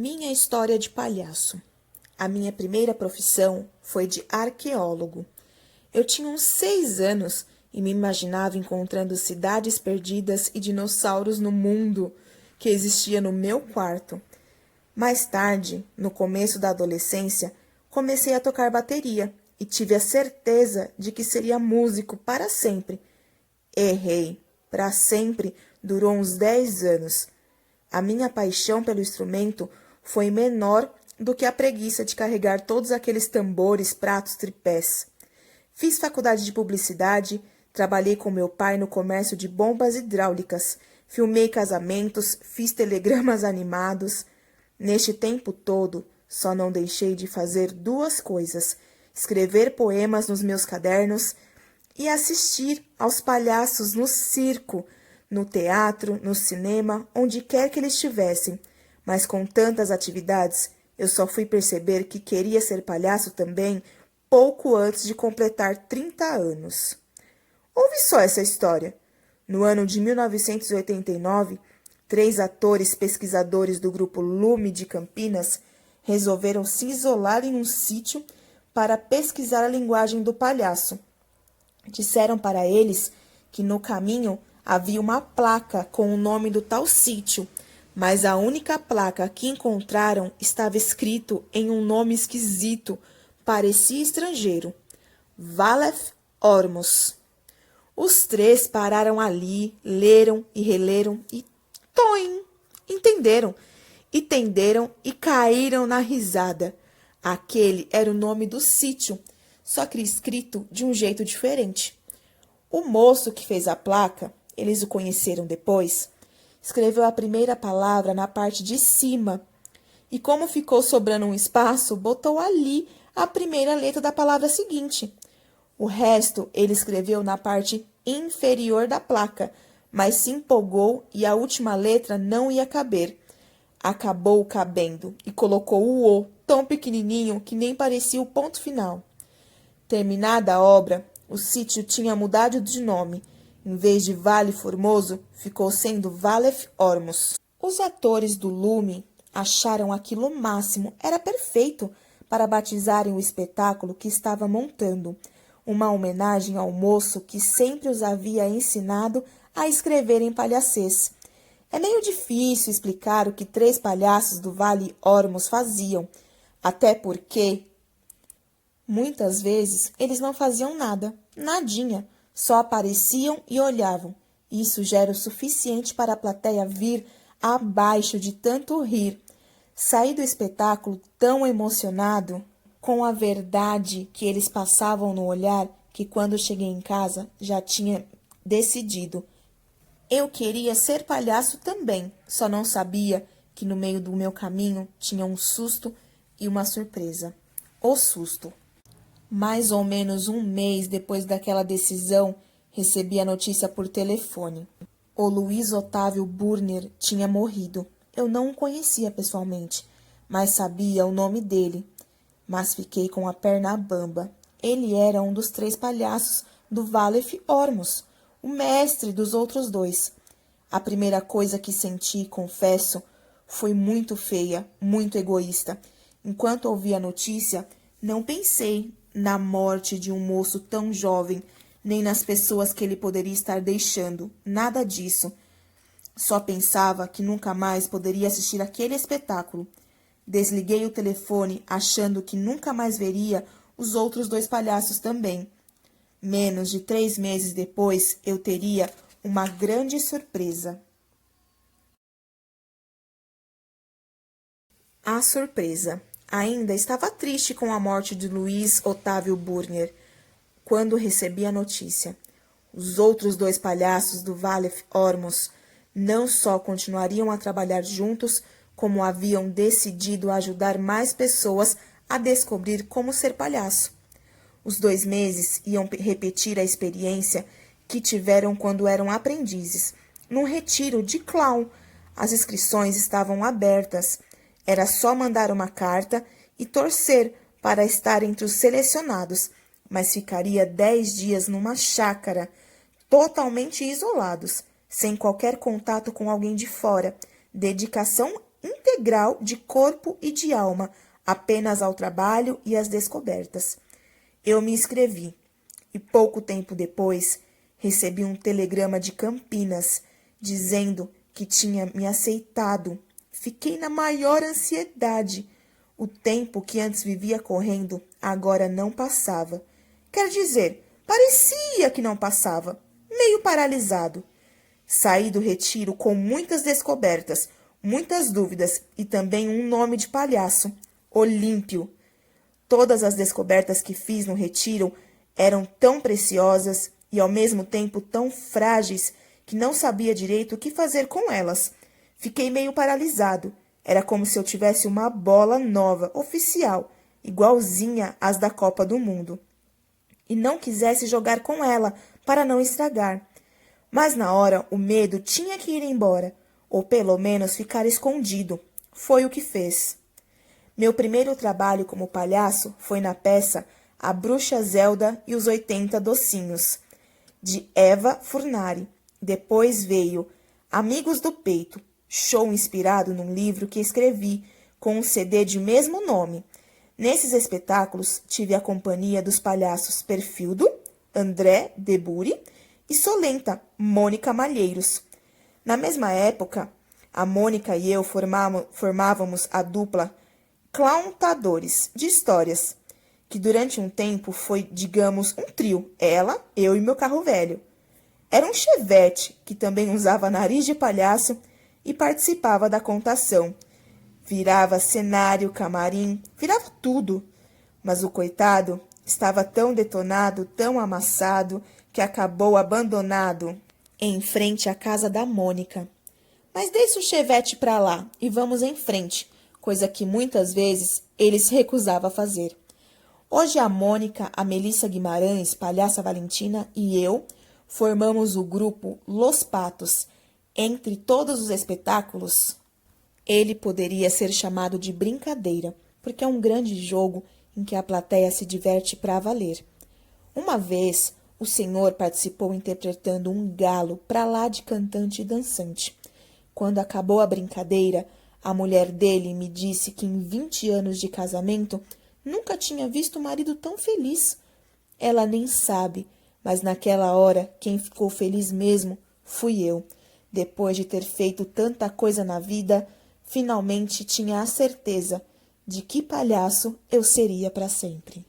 Minha história de palhaço. A minha primeira profissão foi de arqueólogo. Eu tinha uns 6 anos e me imaginava encontrando cidades perdidas e dinossauros no mundo que existia no meu quarto. Mais tarde, no começo da adolescência, comecei a tocar bateria e tive a certeza de que seria músico para sempre. Errei. Para sempre durou uns 10 anos. A minha paixão pelo instrumento foi menor do que a preguiça de carregar todos aqueles tambores, pratos, tripés. Fiz faculdade de publicidade, trabalhei com meu pai no comércio de bombas hidráulicas, filmei casamentos, fiz telegramas animados. Neste tempo todo, só não deixei de fazer 2 coisas: escrever poemas nos meus cadernos e assistir aos palhaços no circo, no teatro, no cinema, onde quer que eles estivessem. Mas com tantas atividades, eu só fui perceber que queria ser palhaço também pouco antes de completar 30 anos. Ouve só essa história. No ano de 1989, 3 atores pesquisadores do grupo Lume de Campinas resolveram se isolar em um sítio para pesquisar a linguagem do palhaço. Disseram para eles que no caminho havia uma placa com o nome do tal sítio, mas a única placa que encontraram estava escrito em um nome esquisito, parecia estrangeiro: Valeth Ormus. Os 3 pararam ali, leram e releram e toim, entenderam, entenderam e caíram na risada. Aquele era o nome do sítio, só que escrito de um jeito diferente. O moço que fez a placa, eles o conheceram depois, escreveu a primeira palavra na parte de cima e, como ficou sobrando um espaço, botou ali a primeira letra da palavra seguinte. O resto ele escreveu na parte inferior da placa, mas se empolgou e a última letra não ia caber. Acabou cabendo e colocou o O tão pequenininho que nem parecia o ponto final. Terminada a obra, o sítio tinha mudado de nome. Em vez de Vale Formoso, ficou sendo Valeth Ormus. Os atores do Lume acharam aquilo o máximo, era perfeito para batizarem o espetáculo que estava montando, uma homenagem ao moço que sempre os havia ensinado a escrever em palhacês. É meio difícil explicar o que 3 palhaços do Vale Ormus faziam, até porque muitas vezes eles não faziam nada, nadinha, só apareciam e olhavam. Isso já era o suficiente para a plateia vir abaixo de tanto rir. Saí do espetáculo tão emocionado com a verdade que eles passavam no olhar que quando cheguei em casa já tinha decidido. Eu queria ser palhaço também, só não sabia que no meio do meu caminho tinha um susto e uma surpresa. O susto. Mais ou menos um mês depois daquela decisão, recebi a notícia por telefone. O Luiz Otávio Burner tinha morrido. Eu não o conhecia pessoalmente, mas sabia o nome dele. Mas fiquei com a perna bamba. Ele era um dos 3 palhaços do Valeth Ormus, o mestre dos outros 2. A primeira coisa que senti, confesso, foi muito feia, muito egoísta. Enquanto ouvi a notícia, não pensei na morte de um moço tão jovem, nem nas pessoas que ele poderia estar deixando, nada disso. Só pensava que nunca mais poderia assistir aquele espetáculo. Desliguei o telefone, achando que nunca mais veria os outros 2 palhaços também. Menos de 3 meses depois, eu teria uma grande surpresa. A surpresa. Ainda estava triste com a morte de Luiz Otávio Burner quando recebi a notícia. Os outros 2 palhaços do Valeth Ormus não só continuariam a trabalhar juntos, como haviam decidido ajudar mais pessoas a descobrir como ser palhaço. Os 2 meses iam repetir a experiência que tiveram quando eram aprendizes, num retiro de clown. As inscrições estavam abertas. Era só mandar uma carta e torcer para estar entre os selecionados, mas ficaria 10 dias numa chácara, totalmente isolados, sem qualquer contato com alguém de fora. Dedicação integral de corpo e de alma, apenas ao trabalho e às descobertas. Eu me inscrevi e pouco tempo depois recebi um telegrama de Campinas dizendo que tinha me aceitado. Fiquei na maior ansiedade. O tempo que antes vivia correndo agora não passava. Quer dizer, parecia que não passava, meio paralisado. Saí do retiro com muitas descobertas, muitas dúvidas e também um nome de palhaço, Olímpio. Todas as descobertas que fiz no retiro eram tão preciosas e ao mesmo tempo tão frágeis que não sabia direito o que fazer com elas. Fiquei meio paralisado. Era como se eu tivesse uma bola nova, oficial, igualzinha às da Copa do Mundo, e não quisesse jogar com ela para não estragar. Mas na hora o medo tinha que ir embora, ou pelo menos ficar escondido. Foi o que fez. Meu primeiro trabalho como palhaço foi na peça A Bruxa Zelda e os 80 Docinhos, de Eva Furnari. Depois veio Amigos do Peito, show inspirado num livro que escrevi, com um CD de mesmo nome. Nesses espetáculos tive a companhia dos palhaços Perfildo, André Deburi e Solenta, Mônica Malheiros. Na mesma época, a Mônica e eu formávamos a dupla Clowntadores de Histórias, que durante um tempo foi, digamos, um trio, ela, eu e meu carro velho. Era um Chevette, que também usava nariz de palhaço e participava da contação. Virava cenário, camarim, virava tudo. Mas o coitado estava tão detonado, tão amassado, que acabou abandonado em frente à casa da Mônica. Mas deixe o Chevette para lá e vamos em frente, coisa que muitas vezes ele se recusava a fazer. Hoje a Mônica, a Melissa Guimarães, palhaça Valentina e eu formamos o grupo Los Patos. Entre todos os espetáculos, ele poderia ser chamado de brincadeira, porque é um grande jogo em que a plateia se diverte para valer. Uma vez, o senhor participou interpretando um galo para lá de cantante e dançante. Quando acabou a brincadeira, a mulher dele me disse que em 20 anos de casamento nunca tinha visto o marido tão feliz. Ela nem sabe, mas naquela hora quem ficou feliz mesmo fui eu. Depois de ter feito tanta coisa na vida, finalmente tinha a certeza de que palhaço eu seria para sempre.